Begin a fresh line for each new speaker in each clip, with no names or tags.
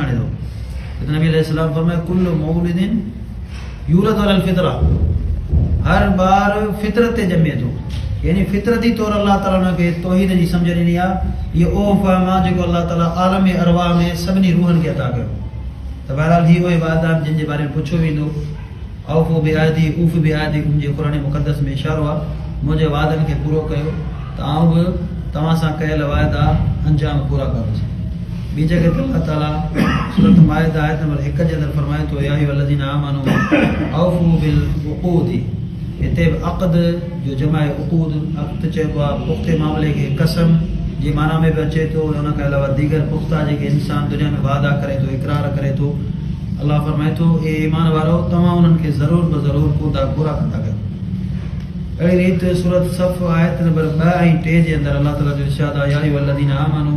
आणे थो। नबी अलैहिस्सलाम फरमाए कुल्लु मौलिदिन यूलद अलल फितरा, हर ॿार फितरत ते ॼमे थो, यानी फितरती तौर अल्लाह ताला हुनखे तौहीद जी सम्झ ॾिनी आहे। इहो उहो फ़हम आहे जेको अल्लाह ताला आलम अरवाह में सभिनी रूहनि खे अता कयो। त बहरहाल ही उहे वाइदा जिन जे बारे में पुछियो वेंदो। औफ़ू बिआहदी ऊफ़ बिआहदी जे क़ुरान मुक़दस में इशारो आहे, मुंहिंजे वाइदनि खे पूरो कयो त आउं बि तव्हां सां कयल वाइदा अंजाम पूरा कंदुसि। ॿी जॻह ते अल्लाह ताला सूरत माइदा आयत नंबर 1 जे अंदरि फरमाए थो या अय्युहल्लज़ीना आमनू औफ़ू बिल उक़ूद, हिते बि अक़द जो जमा आहे उक़ूद। अक़द चइबो आहे पुख़्ते मामले खे, कसम जी माना में बि अचे थो। हुन खां अलावा दीगर पुख़्ता जेके इंसान दुनिया में वाइदा करे थो, इक़रार करे थो, अल्लाह फरमाए थो ए ईमान वारो तव्हां उन्हनि खे ज़रूर ज़रूर पूरा कंदा कयो। अहिड़ी रीति सूरत सफ़ आयत नंबर 2 ऐं 3 जे अंदरि अल्लाह ताला जो इरशाद आहे या अय्युहल्लज़ीना आमनू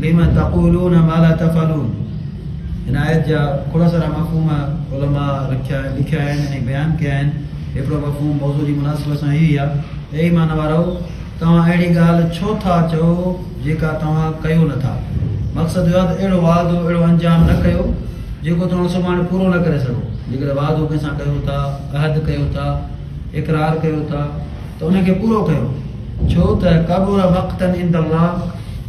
लिमा तक़ूलून मा ला तफ़अलून। हिन आयत जा खोड़ सारा मफ़हूम उलमा लिखिया आहिनि ऐं बयानु कया आहिनि। हिकिड़ो मफ़हूम मौज़ू जी मुनासिबत सां इहो ई आहे, ए ईमान वारो तव्हां अहिड़ी ॻाल्हि छो था चओ जेका तव्हां कयो नथा। मक़सदु इहो आहे त अहिड़ो वाइदो अहिड़ो अंजाम न कयो जेको तव्हां सुभाणे पूरो न करे सघो। जेकॾहिं वाइदो कंहिंसां कयो था, अहद कयो था, इक़रार कयो था त उनखे पूरो कयो। छो त कबूर मक़तन इंदल्लाह,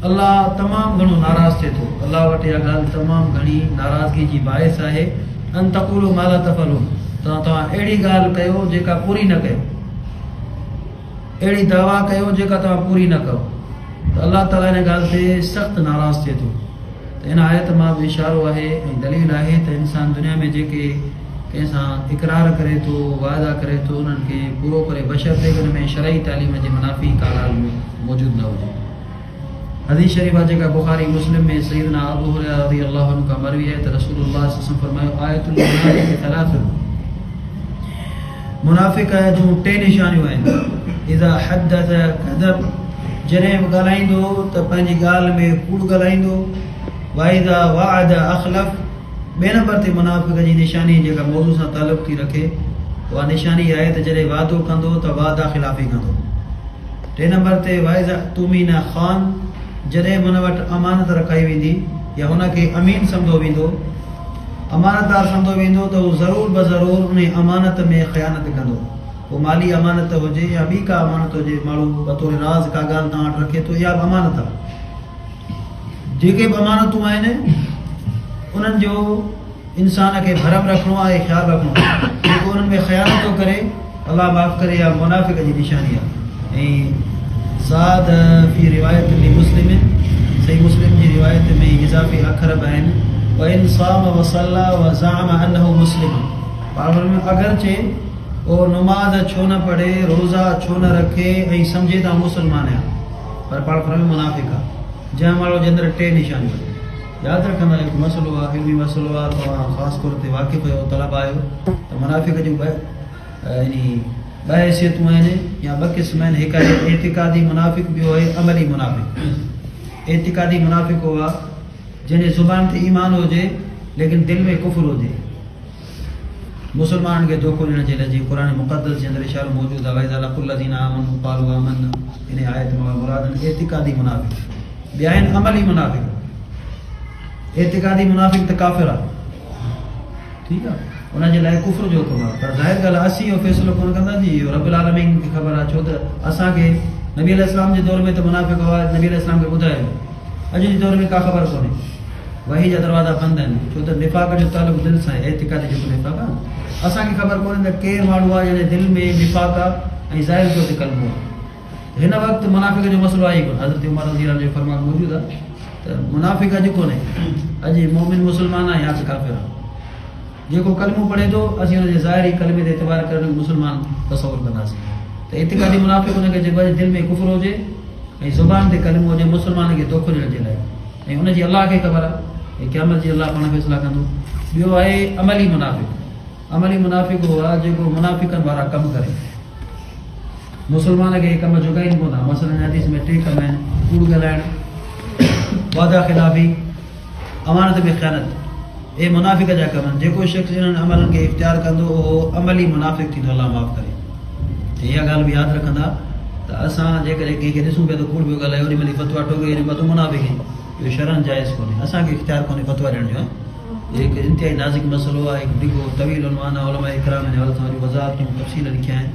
अल्लाह तमामु घणो नाराज़ थिए थो। अल्लाह वटि इहा ॻाल्हि तमामु घणी नाराज़गी जी बाहिस आहे। अन तक़ूलू मा ला तफ़अलून, तव्हां अहिड़ी ॻाल्हि कयो जेका पूरी न कयो, अहिड़ी दावा कयो जेका तव्हां पूरी न कयो। त अल्लाह ताला हिन ॻाल्हि ते सख़्तु नाराज़ थिए थो। त हिन आयत मां बि इशारो आहे ऐं दलील आहे त इंसान दुनिया में जेके कंहिंसां इक़रार करे थो, वाइदा करे थो, उन्हनि खे पूरो करे, बशर्ते हुन में शरई तालीम जे मुनाफ़ी का ॻाल्हि मौजूदु न हुजे। हदीस शरीफ़ आहे जेका बुख़ारी मुस्लिम में सय्यदना अबू हुरैरा रज़ियल्लाहु अन्हु खां मरवी आहे त रसूलुल्लाह सल्लल्लाहु अलैहि वसल्लम फरमायो आयतुल मुनाफ़िक़ थलाथुन, मुनाफ़िक़ जूं 3 निशानियूं आहिनि। इज़ा हदथ कज़ब, जॾहिं बि ॻाल्हाईंदो त पंहिंजी ॻाल्हि में कूड़ ॻाल्हाईंदो। वाइदा वाअद अख़लफ़, 2 नंबर ते मुनाफ़िक़ जी निशानी जेका मौज़ू सां तालुक़ थी रखे उहा निशानी आहे त जॾहिं वाइदो कंदो त वाइदा ख़िलाफ़ी कंदो। 3 नंबर ते वाइज़ा तुमीना ख़ान, जॾहिं हुन वटि अमानत रखाई वेंदी या हुनखे अमीन सम्झो वेंदो, अमानतदार सम्झो वेंदो त हू ज़रूर ज़रूर उन अमानत में ख़यानत कंदो। पोइ माली अमानत हुजे या ॿी का अमानत हुजे, माण्हू बतौर राज़ का ॻाल्हि तव्हां वटि रखे थो, इहा बि अमानत आहे। जेके बि अमानतूं आहिनि उन्हनि जो इंसान खे भरम रखिणो आहे, ख़्यालु रखिणो आहे। जेको उन्हनि में ख़यानत थो करे, अलाह माफ़ करे, या मुनाफ़िक़ जी निशानी आहे। ऐं साद फी रिवायत में मुस्लिम, सही मुस्लिम जी रिवायत में इज़ाफ़ी अखर बि आहिनि। व इन साम व सल्ला व ज़अम अन्नहु मुस्लिम, पाण में अगरचे वो नमाज़ छो न पढ़े, रोज़ा छो न रखे ऐं सम्झे था मुसलमान आहे, पर पाण में मुनाफ़िक़ आहे। जंहिं माण्हू जे अंदरि 3 निशानियूं आहिनि। यादि रखंदा, हिकु मसइलो आहे, इल्मी मसइलो आहे, तव्हां ख़ासि तौर ते वाक़िफ़ आहियो, तलब आहियो त मुनाफ़िक़ जूं 2 हैसियतूं आहिनि या 2 क़िस्म आहिनि। हिकु आहे एतिक़ादी मुनाफ़िक़, ॿियो आहे अमली मुनाफ़िक़। एतिक़ादी मुनाफ़िक़ हो आहे जंहिंजे ज़ुबान ते ईमान हुजे लेकिन दिलि में कुफ़्र हुजे, मुसलमाननि खे धोखो ॾियण जे लाइ। जीअं क़ुरान मुक़दस जे अंदरि इशारो मौजूदु आहे, वइज़ा लक़ुल्लज़ीना आमनू क़ालू आमन्ना, इन आयत मां मुराद एतिक़ादी मुनाफ़िक़। ॿिया आहिनि अमली मुनाफ़िक़। एतिक़ादी मुनाफ़िक़ त काफ़िर आहे, ठीकु आहे, उनजे लाइ कुफ़्र जो हुकुम आहे। पर ज़ाहिर ॻाल्हि आहे असीं इहो फ़ैसिलो कोन कंदासीं, इहो रब्बुल आलमीन खे ख़बर आहे। छो त असांखे नबी अलैहिस्सलाम जे दौर में त मुनाफ़िक़ हुआ, नबी अलैहिस्सलाम खे ॿुधायो। अॼु जे दौर में का ख़बर कोन्हे, वही जा दरवाज़ा बंदि आहिनि। छो त निफ़ाक़ जो तालुक़ दिलि सां आहे, एतिक़ादी जेको निफ़ाक़ आहे असांखे ख़बर कोन्हे त केरु माण्हू आहे जंहिंजे दिलि में निफ़ाक़ आहे ऐं ज़ाहिर जो ते कलमो आहे। हिन वक़्तु मुनाफ़िक़ जो मसइलो आहे ई कोन्हे। हज़रत उमर रज़ियल्लाहु अन्हु जो फ़रमान मौजूदु आहे त मुनाफ़िक़ अॼु कोन्हे, अॼु मोमिन मुसलमान आहे या त काफ़िर आहे। जेको कलमो पढ़े थो असीं हुनजे ज़ाहिरी कलमे ते एतबार करे मुसलमान तसवुर कंदासीं। त एतिक़ादी मुनाफ़िक़ हुनखे जेको आहे दिलि में कुफ़्र हुजे ऐं ज़ुबान ते कलमो हुजे, मुसलमान खे धोखो ॾियण जे लाइ, ऐं हुनजी अलाह खे ख़बर आहे ऐं क़यामत जी अलाह पाण फ़ैसिला कंदो। ॿियो आहे अमली मुनाफ़िक़। अमली मुनाफ़िक़ हो आहे जेको मुनाफ़िक़नि वारा कमु करे, मुसलमान खे कम जोगाइनि कोन था। मसलन हदीस में 3 कम आहिनि, कूड़ ॻाल्हाइणु, वादा ख़िलाफ़ी, अमानत में ख़यानत। ये मुनाफ़िक़ जा कम आहिनि। जेको शख़्स इन्हनि अमलनि खे इख़्तियार कंदो उहो अमली मुनाफ़िक़ थींदो, अलाह माफ़ करे। त इहा ॻाल्हि बि यादि रखंदा त असां जेकॾहिं कंहिंखे ॾिसूं पिया त कूड़ पियो ॻाल्हाए, ओॾी महिल फतवा ठोके, तूं मुनाफ़िक़ आहीं, इहो शरन जाइज़ कोन्हे, असांखे इख्तियार कोन्हे फतवा ॾियण जो। एक इंतहाई नाज़ुक मसइलो आहे, हिकु डिघो तवील उनवान आहे, उलमा इकराम हिन हवाले सां वरी वज़ाहत जूं तफ़सील लिखिया आहिनि।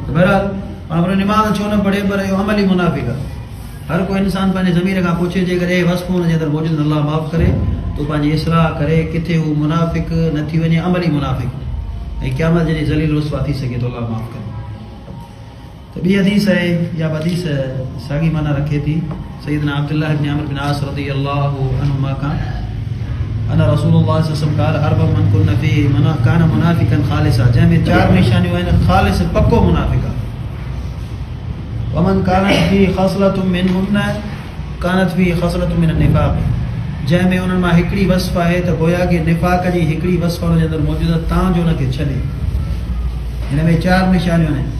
त बहरहाल पाण वरी निमाज़ छो न पढ़े, पर इहो अमली मुनाफ़िक़ आहे। हर कोई इंसान पंहिंजे ज़मीर खां पुछे, जेकर हे वसफ़ हुनजे अंदरि मौजूदु अल्लाह माफ़ करे तो पंहिंजी इस्लाह करे किथे हू मुनाफ़िक़ न थी वञे, अमली मुनाफ़िक़, ऐं क़यामत जॾहिं ज़लील रुसवा थी सघे तो अल्लाह माफ़ करे। तो ॿी हदीस आहे, या हदीस साॻी माना रखे थी सैयदना अब्दुल्लाह इब्न अमर बिन आस रज़ियल्लाहु अन्हुमा खां अना रसूलुल्लाह सल्लल्लाहु अलैहि वसल्लम क़ाल अर्बअ मन कुन्न फीहि कान मुनाफ़िक़न ख़ालिसा, जंहिंमें 4 निशानियूं आहिनि, ख़ालिस पको मुनाफ़िक़ आहे। वमन कानत फीहि ख़स्लतुम मिनहुन्न कानत फीहि ख़स्लतुम मिन निफ़ाक़, जंहिंमें उन्हनि मां हिकिड़ी वस्फ़ आहे त गोया कि निफ़ाक़ जी हिकिड़ी वस्फ़ हुनजे अंदरि मौजूदु आहे, तव्हां जो हुनखे छॾे। हिन में 4 निशानियूं आहिनि,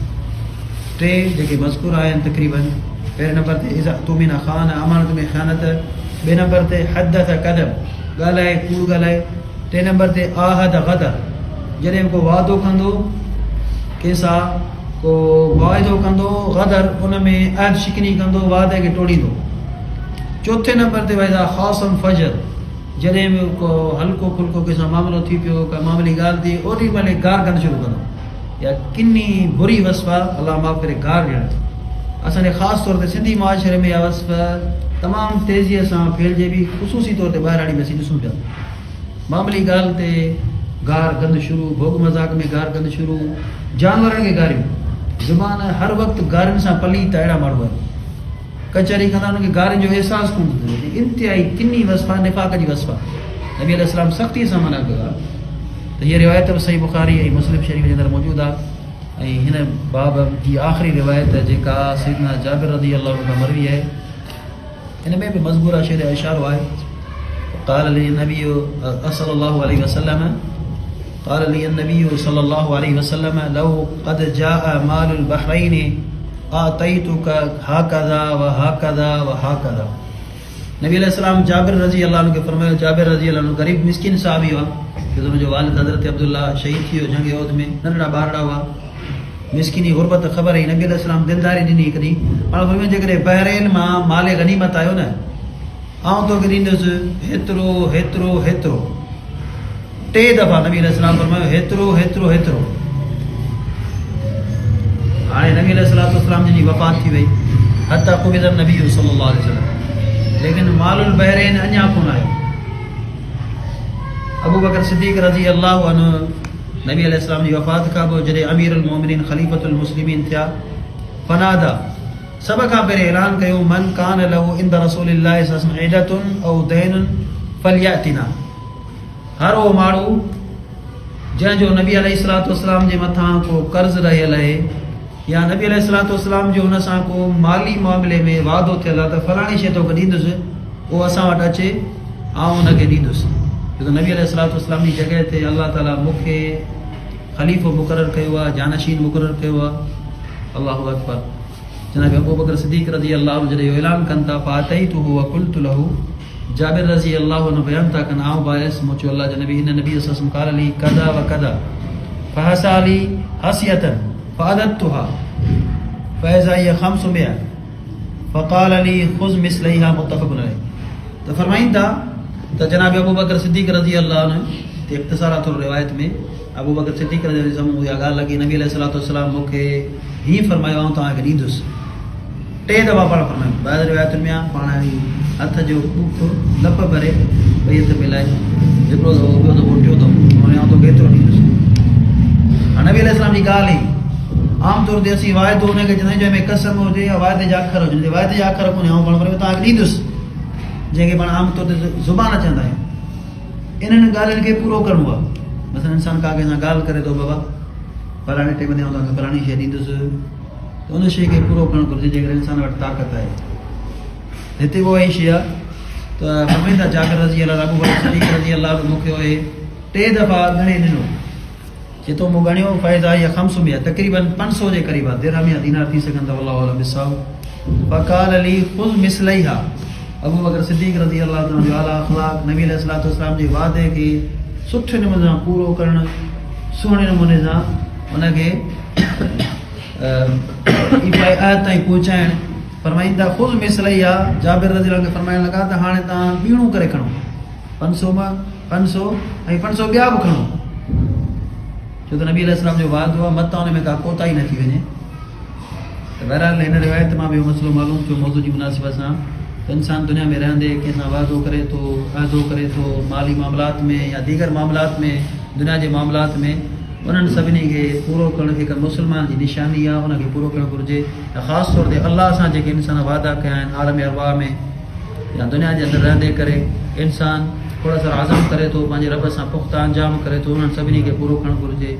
3 जेके मज़कूर आहिनि तक़रीबन। पहिरें नंबर ते इज़ा तुमिना ख़ान, अमानत में ख़यानत। 2 नंबर ते हदथ कदब, ॻाल्हाए कूड़ ॻाल्हाए। 3 नंबर ते आहद ग़दर, जॾहिं को वादो कंदो कंहिंसां, को वाइदो कंदो, ग़दर उन में अहद शिकनी कंदो, वादे खे टोड़ींदो। 4 नंबर ते वैदा ख़ासम फजर, जॾहिं बि को हल्को फुल्को कंहिंसां मामिलो थी पियो, का मामूली ॻाल्हि थी, ओॾी महिल गार करणु शुरू कंदो। या किनी बुरी वस्फ़ आहे, अल्लाह माफ़ करे, गार ॾियणु। असांजे ख़ासि तौर ते सिंधी मुआशरे में इहा वस्फ़ तमामु तेज़ीअ सां फैलिजे बि, ख़ुसूसी तौर ते ॿाहिराणी में असीं ॾिसूं पिया। मामूली ॻाल्हि ते गार गंद शुरू, भोग मज़ाक में गार गंद शुरू, जानवरनि खे गारियूं। ज़ुबान हर वक़्तु गारियुनि सां पली त अहिड़ा माण्हू आहिनि, कचहरी कंदा, हुनखे गारियुनि जो अहसासु कोन थो थिए। इंतिहाई किनी वस्फ़ आहे, निफ़ाक़ जी वस्फ़ आहे। नबी अलैहिस्सलाम सख़्तीअ सां मना कयो आहे। त हीअ रिवायत बि सही बुख़ारी ऐं मुस्लिम शरीफ़ जे अंदरि मौजूदु आहे। ऐं हिन बाब जी आख़िरी रिवायत जेका सैयदना जाबिर रज़ियल्लाहु अन्हु खां मरवी आहे, हिन में बि मज़बूरा शेर इशारो आहे। क़ाल ली नबी सल्लल्लाहु अलैहि वसल्लम, क़ाल ली नबी सल्लल्लाहु अलैहि वसल्लम लौ क़द जाअ मालुल बहरैन आतैतुका हाकज़ा व हाकज़ा व हाकज़ा। नबी अलैहिस्सलाम जाबिर रज़ियल्लाहु अन्हु खे फरमायो, जाबिर रज़ियल्लाहु अन्हु गरीब मिस्किन साहबी हुआ, जो मुंहिंजो वालिद हज़रत अब्दुल्ला शहीद थी वियो जंग उहद में, नंढड़ा ॿारड़ा हुआ, मिस्किनी गुरबत ख़बर हुई। नबी अलैहिस्सलाम दिलदारी ॾिनी हिकु ॾींहुं, पाण फरमायो जेकॾहिं बहरैन मां माले गनीमत आयो न, आउं तोखे ॾींदुसि हेतिरो हेतिरो हेतिरो। 3 दफ़ा नबी अलैहिस्सलाम फरमायो हेतिरो हेतिरो हेतिरो। हाणे नबी अलैहिस्सलाम जी वफ़ात थी वई, हत्ता क़ुबिज़ नबी सल्लल्लाहु अलैहि वसल्लम, लेकिन मालुल बहरैन अञा कोन आयो। अबू बकर सिद्दीक़ रज़ियल्लाहु अन्हु नबी अलैहिस्सलाम जी वफ़ात खां पोइ जॾहिं अमीरुल मोमिनीन ख़लीफ़तुल मुस्लिमीन थिया, फनादा, सभ खां पहिरियों ऐलान कयो, मन कान लहू इंद रसूलिल्लाहि सल्लल्लाहु अलैहि वसल्लम इदतुन औ दैनुन फलयातिना। हर उहो माण्हू जंहिंजो नबी अलैहिस्सलातु वस्सलाम जे मथां को कर्ज़ रहियल आहे, या नबी अलैहिस्सलातु वस्सलाम जो हुन सां को माली मामले में वादो थियल आहे त फलाणी शइ तोखे ॾींदुसि, उहो असां वटि अचे, आउं हुनखे ॾींदुसि। छो त नबी अलैहिस्सलातु वस्सलाम जी जॻह ते अल्लाह ताला मूंखे ख़लीफ़ो मुक़ररु कयो आहे, जानशीन मुक़ररु कयो आहे। अल्लाहु अकबर। जनाब अबू बकर सिद्दीक़ रज़ियल्लाहु अन्हु जॾहिं ऐलान कनि था, फ़अतैतुहु व क़ुल्तु लहू, जाबिर रज़ियल्लाहु अन्हु बयान था कनि, आउं बायस मूं चयो अल्लाह जे नबी हिन नबी सल्लल्लाहु अलैहि वसल्लम क़ाल ली कज़ा व कज़ा फहसा ली हसियतन फ़अदतुहा फ़इज़ा हिय 500 फ़क़ाल ली ख़ुज़ मिस्लैहा मुत्तफ़क़ुन अलैह। त फरमाइनि था त जनाब अबू बकर सिद्दीक़ रज़ियल्लाहु अन्हु ते इख़्तिसारा थोरो रिवायत में अबू बकर सिद्दीक़ रज़ियल्लाहु अन्हु इहा ॻाल्हि लॻी, नबी अलैहिस्सलातु वस्सलाम मूंखे हीअं फरमायो, आउं तव्हांखे ॾींदुसि। 3 दफ़ा पाण फरमायो। ॿाहिरि रिवायतुनि में आहे, पाण हथ जो लप भरे 2 हथ मिलाए, हिकिड़ो दफ़ो ॿियो दफ़ो टियों दफ़ो, आउं तोखे एतिरो ॾींदुसि। नबी अलैहिस्सलाम जी ॻाल्हि ई आम तौर ते असीं वाइदो हुनखे चवंदा आहियूं जंहिंमें कसम हुजे या वाइदे जा अख़र हुजनि, वाइदे जा अख़र कोन्हे, आउं पाण तव्हांखे ॾींदुसि, जंहिंखे पाण आम तौर ते ज़ुबान चवंदा आहियूं। इन्हनि ॻाल्हियुनि खे पूरो करिणो आहे। मसलन इंसान का कंहिंसां ॻाल्हि करे थो, बाबा फलाणे टाइम ते आउं तव्हांखे फलाणी शइ ॾींदुसि, त उन शइ खे पूरो करणु घुरिजे जेकर इंसान वटि ताक़त आहे। हिते उहा ई शइ आहे त फरमाइनि था जाबिर रज़ियल्लाहु अन्हु, अबू बकर सिद्दीक़ रज़ियल्लाहु अन्हु मूंखे उहे 3 दफ़ा ॻणे ॾिनो, जेतो मूं ॻणियो फ़इज़ा हिय 500 तक़रीबन 500 जे क़रीब आहे, दिरहम या दीनार थी सघनि था, वल्लाहु अअलम बिस्सावाब। फ़क़ाल ली ख़ुज़ मिस्लैहा, अबू बकर सिद्दीक़ रज़ियल्लाहु अन्हु जो आला अख़लाक़, नबी अलैहिस्सलातु वस्सलाम जे वादे खे सुठे नमूने सां पूरो करणु, सुहिणे नमूने सां उनखे अहद ताईं पहुचाइणु, फरमाईंदा खुद मिसलैया जाबिर रज़ी अल्लाह खे फरमाइण लॻा त हाणे तव्हां ॿीणो करे खणो 500 मां 500 ऐं 500 ॿिया बि खणो, छो त नबी अलैहिस्सलाम जो वादो आहे मत हुन में का कोताही न थी वञे। त बहरहाल हिन रिवायत मां बि इहो मसइलो मालूम थियो मौज़ू जी मुनासिबत सां त इंसान दुनिया में रहंदे कंहिंसां वादो करे थो, अहदो करे थो, माली मामलात में या दीगर मामलात में, दुनिया जे मामलात में, उन्हनि सभिनी खे पूरो करणु हिकु मुस्लमान जी निशानी आहे, उनखे पूरो करणु घुरिजे। ऐं ख़ासि तौर ते अलाह सां जेके इंसान वादा कया आहिनि आलम अरवाह में या दुनिया जे अंदरि रहंदे करे इंसान थोरा सां आज़म करे थो, पंहिंजे रब सां पुख़्ता अंजाम करे थो, उन्हनि सभिनी खे पूरो करणु घुरिजे।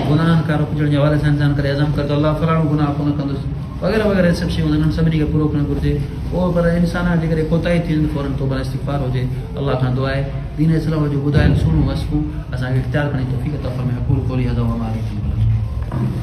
गुनाहनि खां रुकजण जे हवाले सां इंसान करे अज़म करे थो अलाह फलाणो गुनाह कोन कंदुसि वग़ैरह वग़ैरह सभु शयूं उन्हनि सभिनी खे पूरो करणु घुरिजे। उहो पर इंसान जेकॾहिं कोताही थी वञे फ़ौरन तौबा इस्तिग़फ़ार हुजे। अलाह खां दुआ आहे दीन इस्लाम जो ॿुधायल सुहिणो वसफ़ू असांखे इख़्तियार करण जी तौफ़ीक़ अता फ़रमाए। अक़ूलु क़ौली हज़ा व मा अलैकुम।